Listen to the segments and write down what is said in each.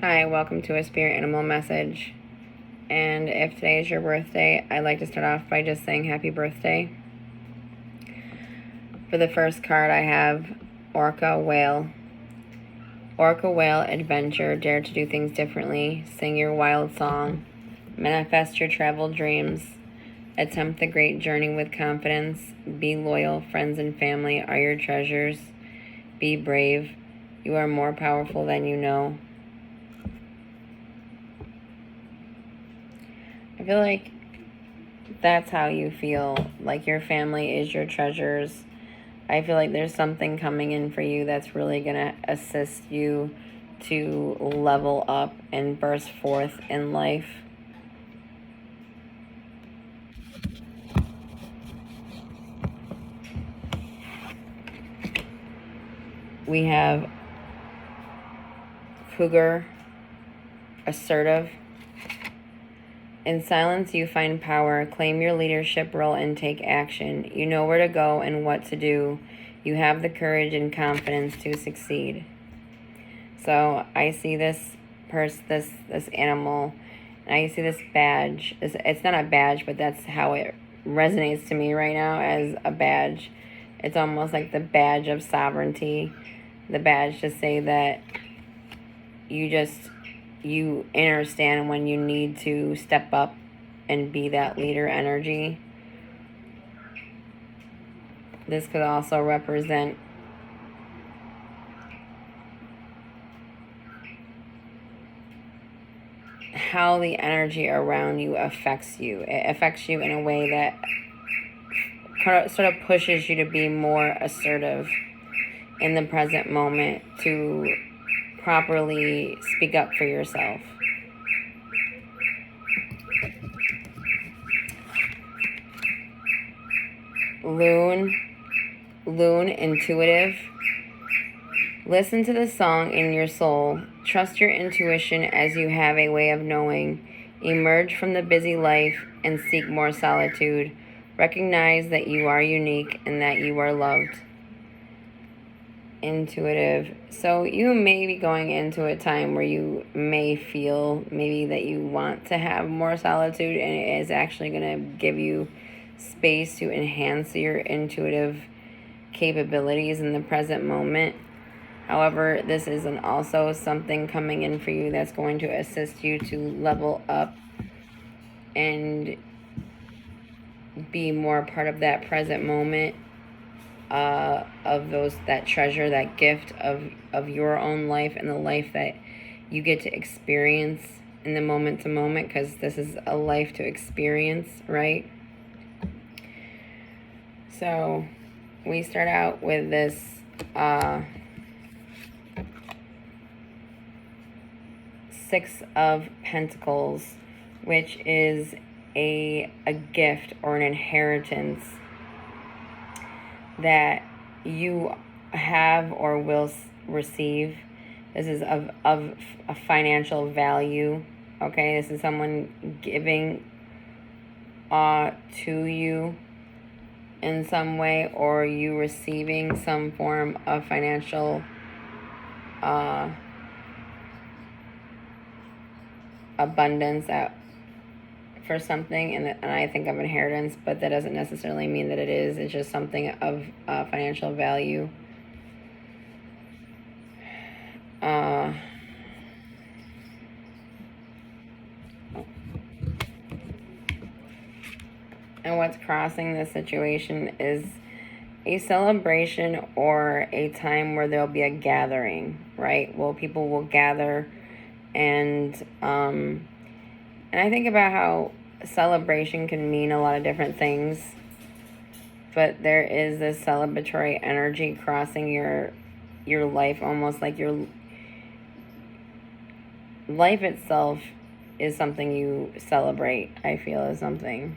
Hi, welcome to a spirit animal message. And if today is your birthday, I'd like to start off by just saying happy birthday. For the first card, I have Orca Whale. Orca Whale Adventure. Dare to do things differently. Sing your wild song. Manifest your travel dreams. Attempt the great journey with confidence. Be loyal. Friends and family are your treasures. Be brave. You are more powerful than you know. I feel like that's how you feel. Like your family is your treasures. I feel like there's something coming in for you that's really going to assist you to level up and burst forth in life. We have Cougar, assertive. In silence, you find power. Claim your leadership role and take action. You know where to go and what to do. You have the courage and confidence to succeed. So I see this animal, and I see this badge. It's not a badge, but that's how it resonates to me right now as a badge. It's almost like the badge of sovereignty. The badge to say that you understand when you need to step up and be that leader energy. This could also represent how the energy around you affects you. It affects you in a way that sort of pushes you to be more assertive in the present moment, to properly speak up for yourself. Loon, intuitive. Listen to the song in your soul. Trust your intuition as you have a way of knowing. Emerge from the busy life and seek more solitude. Recognize that you are unique and that you are loved. Intuitive. So you may be going into a time where you may feel maybe that you want to have more solitude, and it is actually going to give you space to enhance your intuitive capabilities in the present moment. However, this is also something coming in for you that's going to assist you to level up and be more part of that present moment, of that treasure, that gift of your own life and the life that you get to experience in the moment to moment, because this is a life to experience, right? So we start out with this Six of Pentacles, which is a gift or an inheritance that you have or will receive. This is of a financial value. Okay, this is someone giving to you in some way, or you receiving some form of financial abundance for something, and I think of inheritance, but that doesn't necessarily mean that it is. It's just something of financial value. And what's crossing this situation is a celebration or a time where there'll be a gathering, right? Well, people will gather, and I think about how celebration can mean a lot of different things, but there is this celebratory energy crossing your life, almost like your life itself is something you celebrate. I feel is something.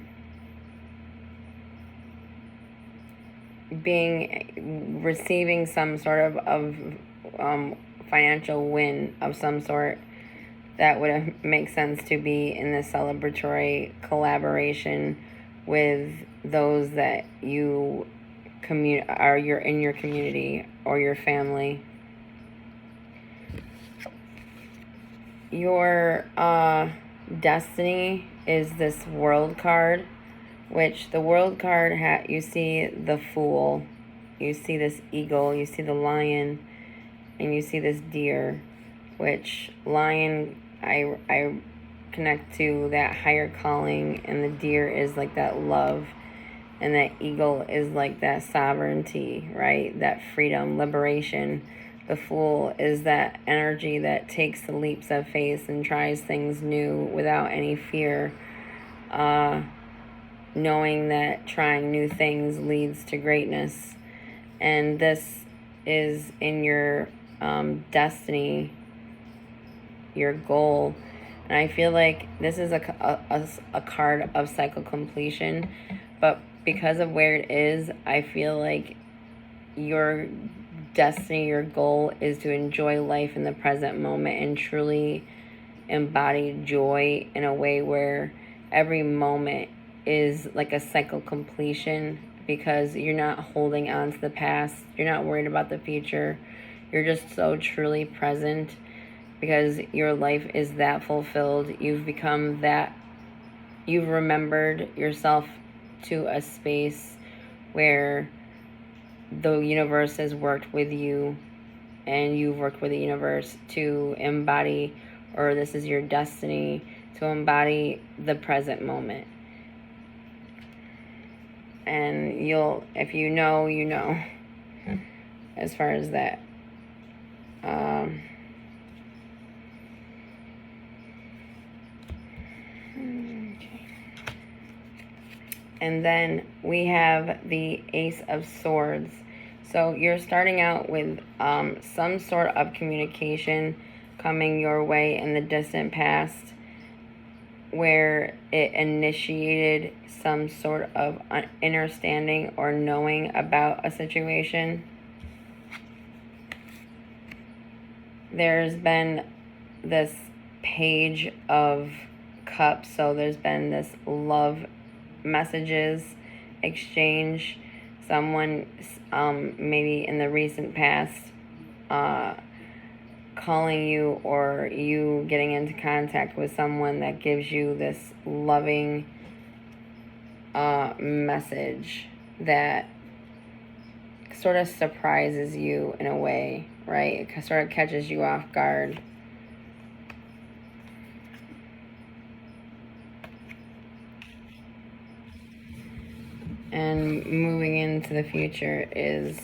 Receiving some sort of financial win of some sort, that would make sense to be in this celebratory collaboration with those that you you're in your community or your family. your destiny is this world card, which the world card, you see the Fool, you see this eagle, you see the lion, and you see this deer, which lion, I connect to that higher calling, and the deer is like that love, and that eagle is like that sovereignty, right? That freedom, liberation. The Fool is that energy that takes the leaps of faith and tries things new without any fear, knowing that trying new things leads to greatness. And this is in your destiny, your goal. And I feel like this is a card of cycle completion, but because of where it is, I feel like your destiny, your goal is to enjoy life in the present moment and truly embody joy in a way where every moment is like a cycle completion, because you're not holding on to the past, you're not worried about the future, you're just so truly present, because your life is that fulfilled. You've become that, you've remembered yourself to a space where the universe has worked with you, and you've worked with the universe to embody, or this is your destiny, to embody the present moment. And you'll, if you know, you know, as far as that. And then we have the Ace of Swords. So you're starting out with some sort of communication coming your way in the distant past, where it initiated some sort of understanding or knowing about a situation. There's been this Page of Cups, so there's been this love messages exchange. Someone maybe in the recent past calling you, or you getting into contact with someone that gives you this loving message that sort of surprises you in a way, right? It sort of catches you off guard. And moving into the future is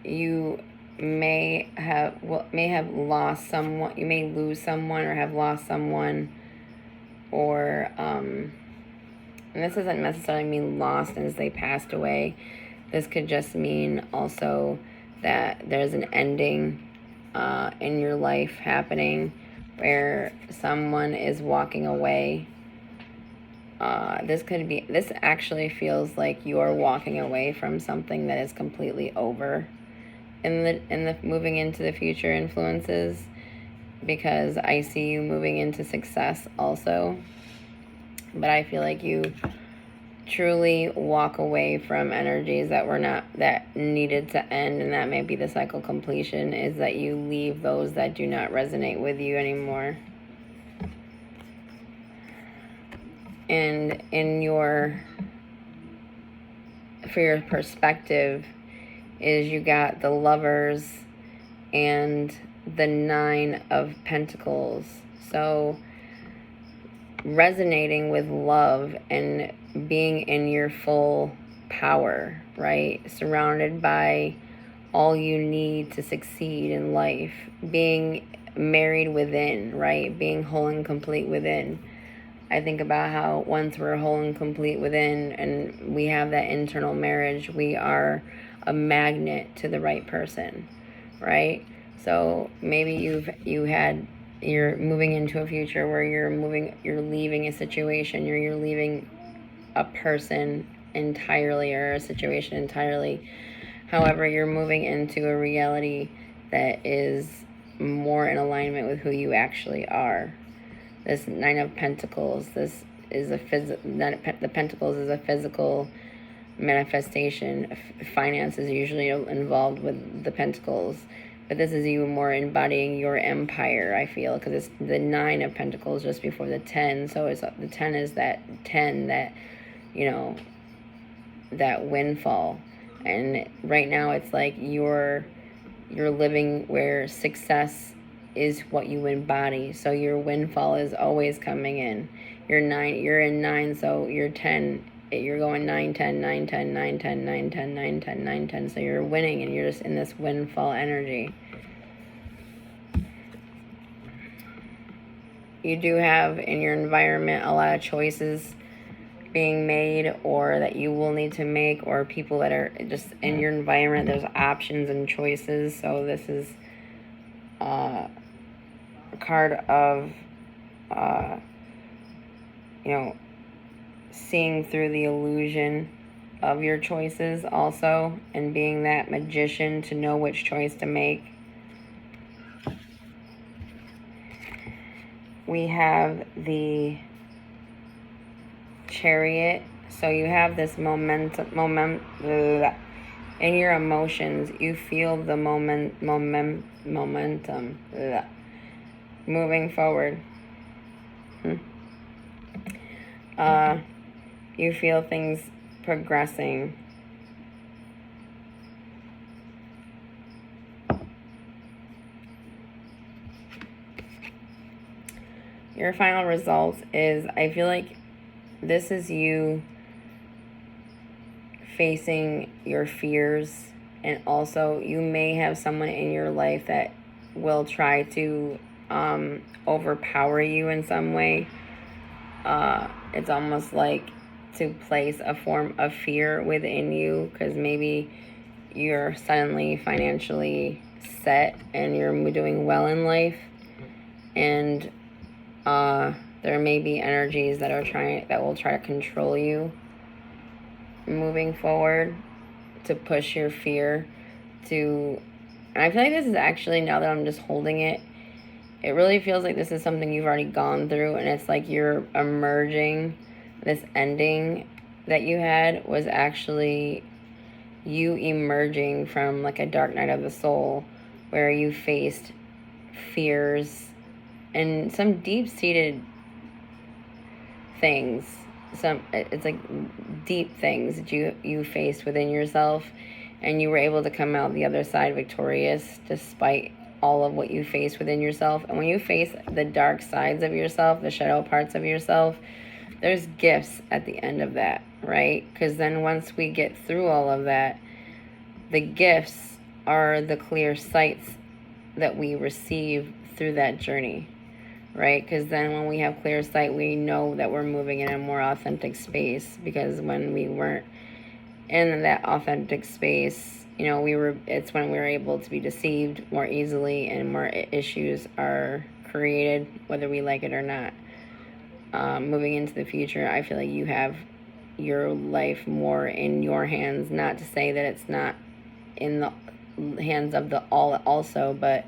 you may have lost someone, you may lose someone or have lost someone, or and this doesn't necessarily mean lost as they passed away. This could just mean also that there's an ending in your life happening where someone is walking away. This actually feels like you're walking away from something that is completely over in the moving into the future influences, because I see you moving into success also. But I feel like you truly walk away from energies that needed to end, and that may be the cycle completion, is that you leave those that do not resonate with you anymore. And for your perspective is you got the Lovers and the Nine of Pentacles. So resonating with love and being in your full power, right? Surrounded by all you need to succeed in life. Being married within, right? Being whole and complete within. I think about how once we're whole and complete within and we have that internal marriage, we are a magnet to the right person, right? So maybe you're moving into a future where you're leaving a situation, or you're leaving a person entirely, or a situation entirely. However, you're moving into a reality that is more in alignment with who you actually are. This Nine of Pentacles, this is the Pentacles is a physical manifestation. Finance is usually involved with the Pentacles. But this is you more embodying your empire, I feel, because it's the 9 of Pentacles just before the 10. So it's the 10 is that 10, that, you know, that windfall. And right now it's like you're living where success is what you embody. So your windfall is always coming in. You're in 9, so you're 10. You're going 9, 10, 9, 10, 9, 10, 9, 10, 9, 10, 9, 10. So you're winning and you're just in this windfall energy. You do have in your environment a lot of choices being made, or that you will need to make, or people that are just in your environment. There's options and choices. So this is a card of, you know, seeing through the illusion of your choices also, and being that magician to know which choice to make. We have the Chariot. So you have this momentum in your emotions. You feel the momentum moving forward. You feel things progressing. Your final results is, I feel like this is you facing your fears, and also you may have someone in your life that will try to overpower you in some way. It's almost like to place a form of fear within you, because maybe you're suddenly financially set and you're doing well in life, and there may be energies that will try to control you moving forward, to push your fear to. And I feel like this is actually, now that I'm just holding it, it really feels like this is something you've already gone through, and it's like you're emerging. This ending that you had was actually you emerging from like a dark night of the soul, where you faced fears and some deep-seated things. It's like deep things that you faced within yourself, and you were able to come out the other side victorious despite all of what you face within yourself. And when you face the dark sides of yourself, the shadow parts of yourself, there's gifts at the end of that, right? Because then once we get through all of that, the gifts are the clear sights that we receive through that journey, right? Because then when we have clear sight, we know that we're moving in a more authentic space. Because when we weren't in that authentic space, you know, it's when we were able to be deceived more easily, and more issues are created, whether we like it or not. Moving into the future, I feel like you have your life more in your hands. Not to say that it's not in the hands of the all also, but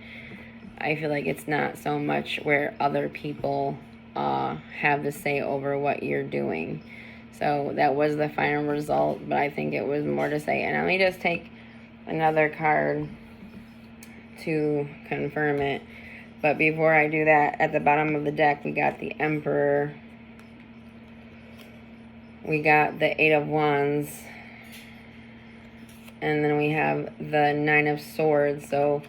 I feel like it's not so much where other people have the say over what you're doing. So that was the final result, but I think it was more to say. And let me just take another card to confirm it. But before I do that, at the bottom of the deck, we got the Emperor. We got the 8 of Wands. And then we have the 9 of Swords. So,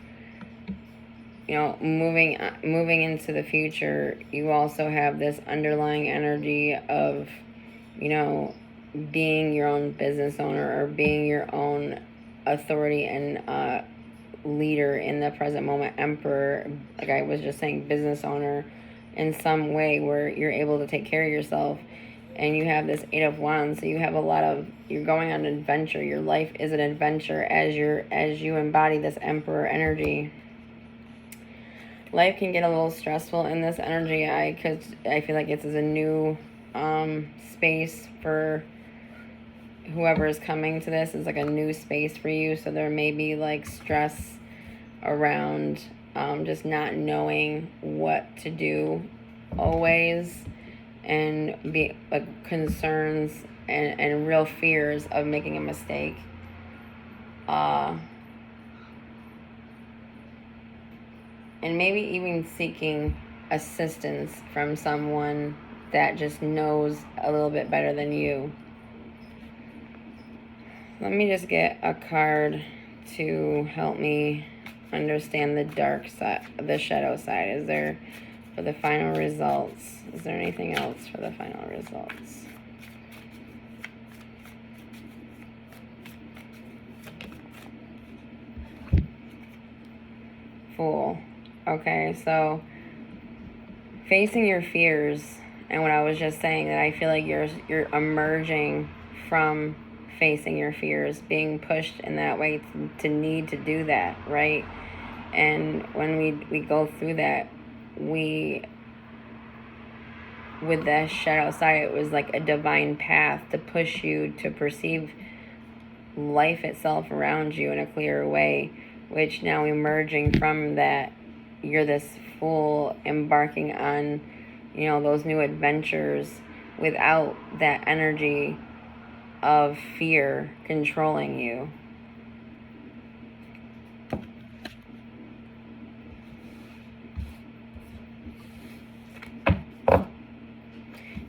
you know, moving into the future, you also have this underlying energy of, you know, being your own business owner, or being your own authority and leader in the present moment. Emperor, like I was just saying, business owner in some way where you're able to take care of yourself. And you have this 8 of Wands, so you have you're going on an adventure. Your life is an adventure as you embody this Emperor energy. Life can get a little stressful in this energy, because I feel like it's a new space for whoever is coming to this. Is like a new space for you, so there may be like stress around just not knowing what to do always, and be like concerns and real fears of making a mistake. and maybe even seeking assistance from someone that just knows a little bit better than you. Let me just get a card to help me understand the dark side, the shadow side. Is there, for the final results, is there anything else for the final results? Fool. Okay, so facing your fears, and what I was just saying, that I feel like you're emerging from facing your fears, being pushed in that way to need to do that, right? And when we go through that, with that shadow side, it was like a divine path to push you to perceive life itself around you in a clearer way, which now emerging from that, you're this fool embarking on, those new adventures without that energy of fear controlling you.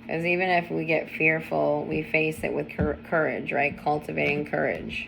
Because even if we get fearful, we face it with courage, right? Cultivating courage.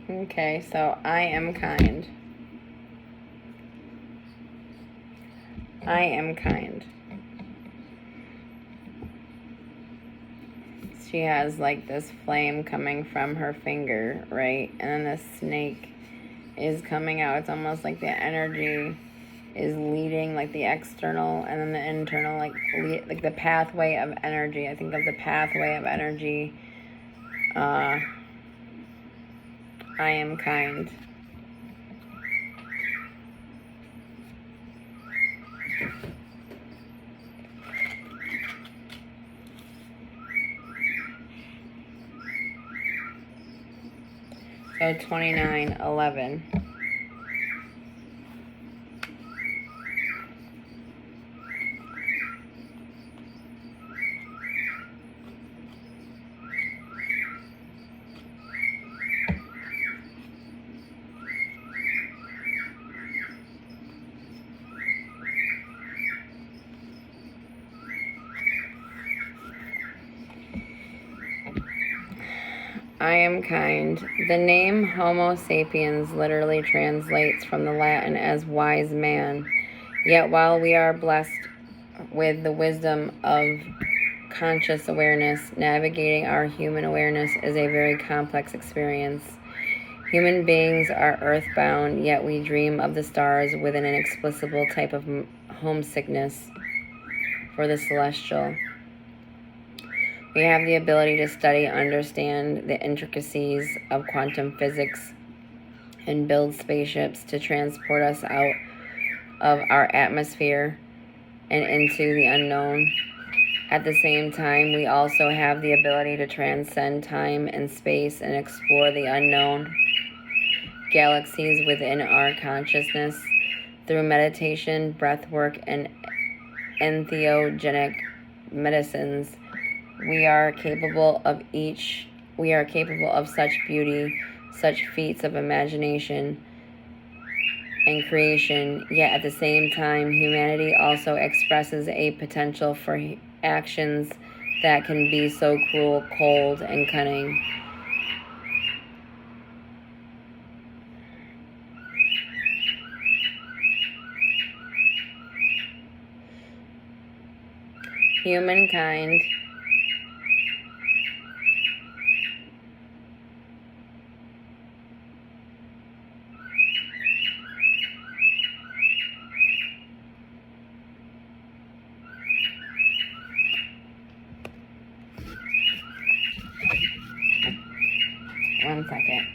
Okay, so I am kind. I am kind. She has like this flame coming from her finger, right? And then the snake is coming out. It's almost like the energy is leading, like the external, and then the internal, like the pathway of energy. I think of the pathway of energy. I am kind. So 29:11. I am kind. The name Homo sapiens literally translates from the Latin as wise man. Yet while we are blessed with the wisdom of conscious awareness, navigating our human awareness is a very complex experience. Human beings are earthbound, yet we dream of the stars with an inexplicable type of homesickness for the celestial. We have the ability to study and understand the intricacies of quantum physics and build spaceships to transport us out of our atmosphere and into the unknown. At the same time, we also have the ability to transcend time and space and explore the unknown galaxies within our consciousness through meditation, breath work, and entheogenic medicines. We are capable of such beauty, such feats of imagination and creation, yet at the same time, humanity also expresses a potential for actions that can be so cruel, cold, and cunning. Humankind 1 second.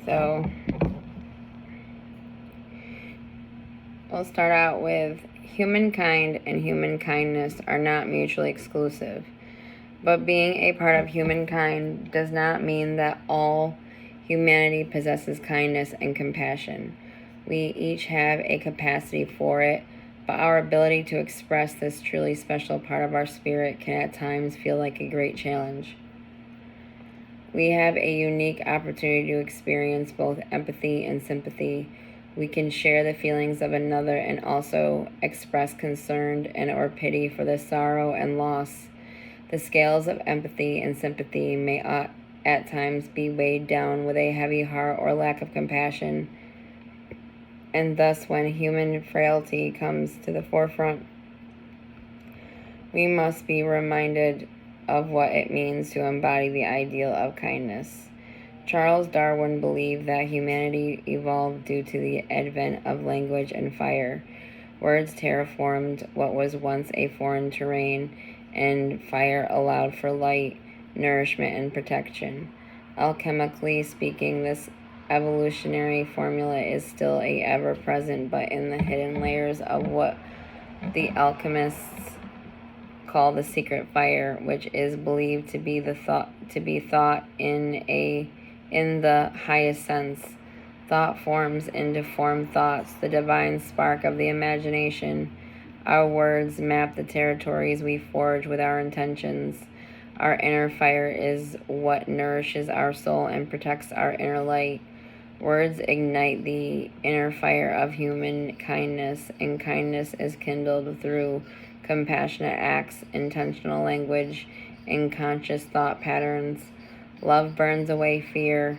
So we'll start out with humankind and human kindness are not mutually exclusive. But being a part of humankind does not mean that all humanity possesses kindness and compassion. We each have a capacity for it, but our ability to express this truly special part of our spirit can at times feel like a great challenge. We have a unique opportunity to experience both empathy and sympathy. We can share the feelings of another and also express concern and or pity for the sorrow and loss. The scales of empathy and sympathy may at times be weighed down with a heavy heart or lack of compassion, and thus when human frailty comes to the forefront, we must be reminded of what it means to embody the ideal of kindness. Charles Darwin believed that humanity evolved due to the advent of language and fire. Words terraformed what was once a foreign terrain, and fire allowed for light, nourishment, and protection. Alchemically speaking, this evolutionary formula is still a ever-present, but in the hidden layers of what the alchemists call the secret fire, which is believed to be thought in the highest sense. Thought forms into formed thoughts, the divine spark of the imagination. Our words map the territories we forge with our intentions. Our inner fire is what nourishes our soul and protects our inner light. Words ignite the inner fire of human kindness, and kindness is kindled through compassionate acts, intentional language, and conscious thought patterns. Love burns away fear,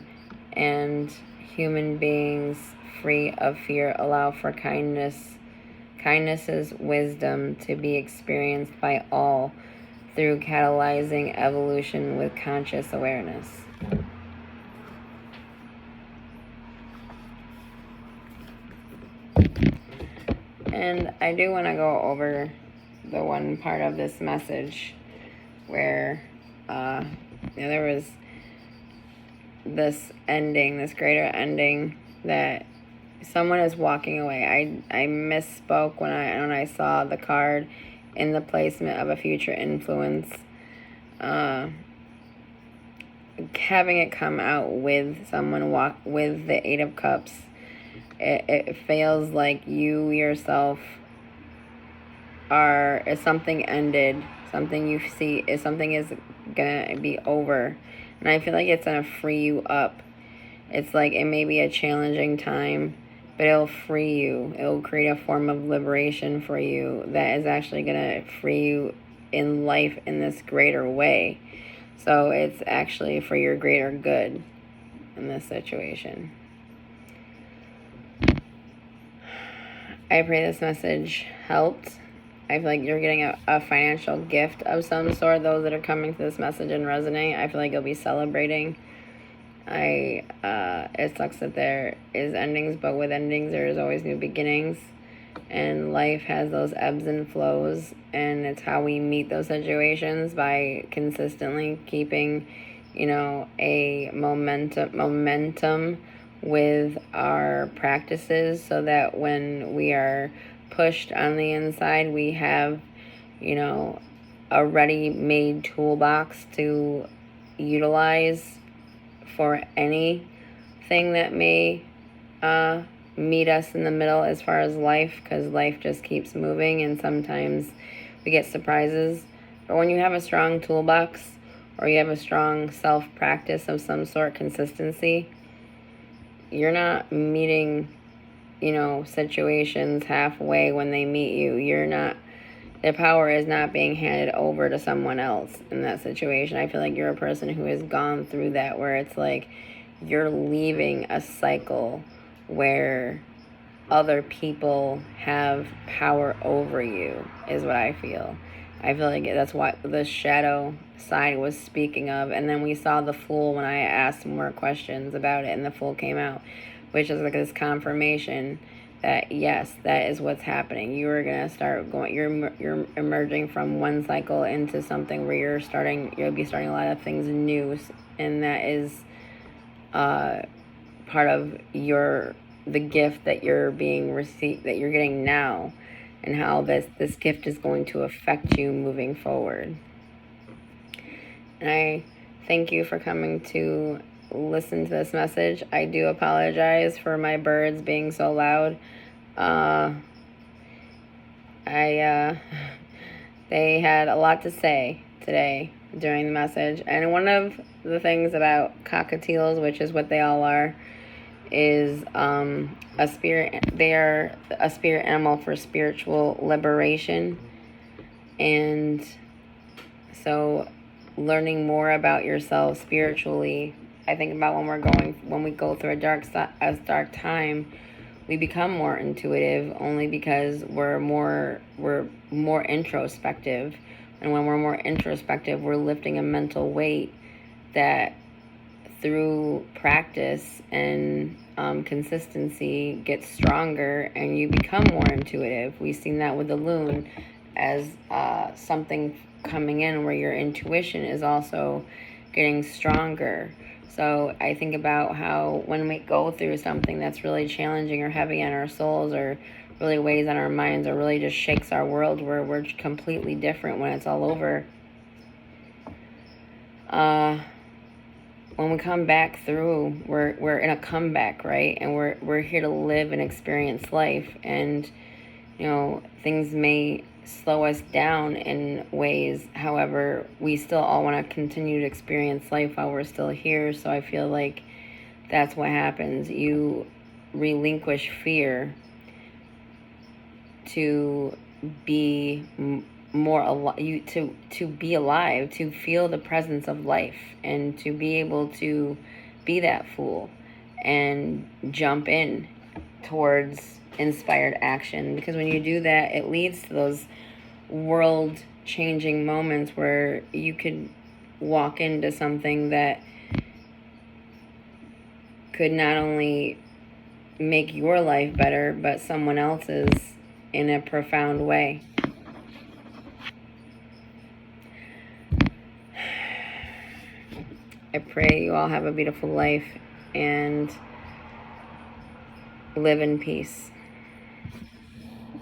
and human beings free of fear allow for kindness's wisdom to be experienced by all through catalyzing evolution with conscious awareness. And I do want to go over the one part of this message where there was this ending, this greater ending, that someone is walking away. I misspoke when I saw the card in the placement of a future influence. Having it come out with someone with the Eight of Cups, it feels like you yourself is something ended, something you see is something is gonna be over, and I feel like it's gonna free you up. It's like it may be a challenging time, but it'll free you. It'll create a form of liberation for you that is actually gonna free you in life in this greater way. So it's actually for your greater good in this situation. I pray this message helped. I feel like you're getting a financial gift of some sort. Those that are coming to this message and resonate, I feel like you'll be celebrating. It sucks that there is endings, but with endings there is always new beginnings, and life has those ebbs and flows, and it's how we meet those situations by consistently keeping, a momentum with our practices, so that when we are pushed on the inside, we have, a ready-made toolbox to utilize for anything that may meet us in the middle as far as life, because life just keeps moving and sometimes we get surprises. But when you have a strong toolbox, or you have a strong self-practice of some sort, consistency, you're not meeting, situations halfway when they meet you. The power is not being handed over to someone else in that situation. I feel like you're a person who has gone through that, where it's like you're leaving a cycle where other people have power over you, is what I feel. I feel like that's what the shadow side was speaking of. And then we saw the Fool when I asked more questions about it, and the Fool came out, which is like this confirmation that yes, that is what's happening. You are gonna start going. You're emerging from one cycle into something where you'll be starting a lot of things new, and that is part of the gift that you're getting now, and how this gift is going to affect you moving forward. And I thank you for coming to listen to this message. I do apologize for my birds being so loud. They had a lot to say today during the message, and one of the things about cockatiels, which is what they all are, is a spirit. They are a spirit animal for spiritual liberation. And so learning more about yourself spiritually, I think about when we go through a dark time, we become more intuitive only because we're more introspective. And when we're more introspective, we're lifting a mental weight that through practice and consistency gets stronger, and you become more intuitive. We've seen that with the loon as something coming in where your intuition is also getting stronger. So I think about how when we go through something that's really challenging or heavy on our souls, or really weighs on our minds, or really just shakes our world, where we're completely different when it's all over, when we come back through, we're in a comeback, right? And we're here to live and experience life. And things may slow us down in ways. However, we still all want to continue to experience life while we're still here. So I feel like that's what happens. You relinquish fear to be more alive, to be alive, to feel the presence of life, and to be able to be that fool and jump in towards inspired action. Because when you do that, it leads to those world changing moments where you could walk into something that could not only make your life better, but someone else's in a profound way. I pray you all have a beautiful life and live in peace.